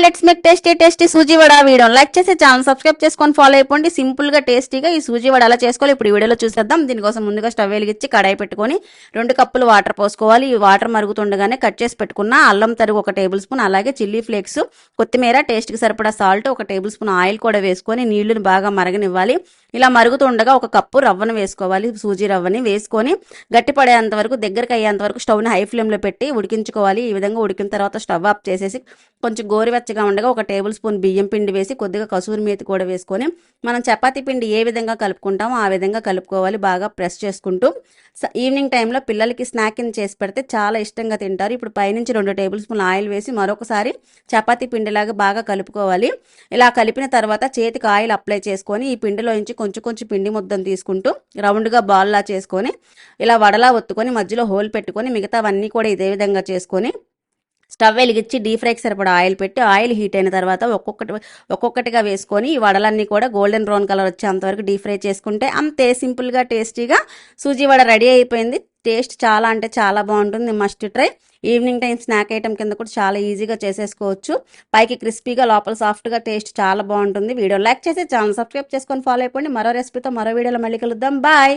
Let's make tasty suji vada. Video like చేసి channel subscribe చేసుకొని follow అయిపోండి. సింపుల్ గా టేస్టీగా ఈ సూజీ వడ ఎలా చేసుకోవాలి ఇప్పుడు ఈ వీడియోలో చూసేద్దాం. దీనికోసం ముందుగా స్టవ్ వెలిగించి కడాయి పెట్టుకొని 2 కప్పులు వాటర్ పోసుకోవాలి. ఈ వాటర్ మరుగుతుండగానే కట్ చేసి పెట్టుకున్న అల్లం తరుగు 1 టేబుల్ స్పూన్, అలాగే చిల్లీ ఫ్లేక్స్, కొత్తిమీర, టేస్ట్ కి సరిపడా సాల్ట్, 1 టేబుల్ స్పూన్ ఆయిల్ కూడా వేసుకొని నీళ్లను బాగా మరగనివ్వాలి. ఇలా మరుగుతుండగా 1 కప్పు రవ్వను వేసుకోవాలి. సూజీ రవ్వని వేసుకొని గట్టి పడేంత వరకు, దగ్గరికి అయ్యేంత వరకు స్టవ్ని హై ఫ్లేమ్లో పెట్టి ఉడికించుకోవాలి. ఈ విధంగా ఉడికిన తర్వాత స్టవ్ ఆఫ్ చేసేసి కొంచెం గోరువెచ్చగా ఉండగా 1 టేబుల్ స్పూన్ బియ్యం పిండి వేసి కొద్దిగా కసూరి మేతి కూడా వేసుకొని మనం చపాతీ పిండి ఏ విధంగా కలుపుకుంటామో ఆ విధంగా కలుపుకోవాలి. బాగా ప్రెస్ చేసుకుంటూ ఈవినింగ్ టైంలో పిల్లలకి స్నాక్ కింద చేసి పెడితే చాలా ఇష్టంగా తింటారు. ఇప్పుడు పైనుంచి 2 టేబుల్ స్పూన్ ఆయిల్ వేసి మరొకసారి చపాతీ పిండిలాగా బాగా కలుపుకోవాలి. ఇలా కలిపిన తర్వాత చేతికి ఆయిల్ అప్లై చేసుకొని ఈ పిండిలో నుంచి కొంచెం పిండి ముద్దను తీసుకుంటూ రౌండ్గా బాల్లా చేసుకొని ఇలా వడలా ఒత్తుకొని మధ్యలో హోల్ పెట్టుకొని మిగతావన్నీ కూడా ఇదే విధంగా చేసుకొని స్టవ్ వెలిగించి డీప్ ఫ్రైకి సరిపడా ఆయిల్ పెట్టి ఆయిల్ హీట్ అయిన తర్వాత ఒక్కొక్కటిగా వేసుకొని ఈ వడలన్నీ కూడా గోల్డెన్ బ్రౌన్ కలర్ వచ్చేంతవరకు డీప్ ఫ్రై చేసుకుంటే అంతే సింపుల్గా టేస్టీగా సూజీ వడ రెడీ అయిపోయింది. టేస్ట్ చాలా అంటే చాలా బాగుంటుంది. Must try. Evening time snack item కింద కూడా చాలా ఈజీగా చేసేసుకోవచ్చు. పైకి క్రిస్పీగా లోపల సాఫ్ట్గా టేస్ట్ చాలా బాగుంటుంది. వీడియో లైక్ చేసి ఛానల్ సబ్స్క్రైబ్ చేసుకొని ఫాలో అయిపోండి. మరో రెసిపీతో మరో వీడియోలో మళ్ళీ కలుద్దాం. బాయ్.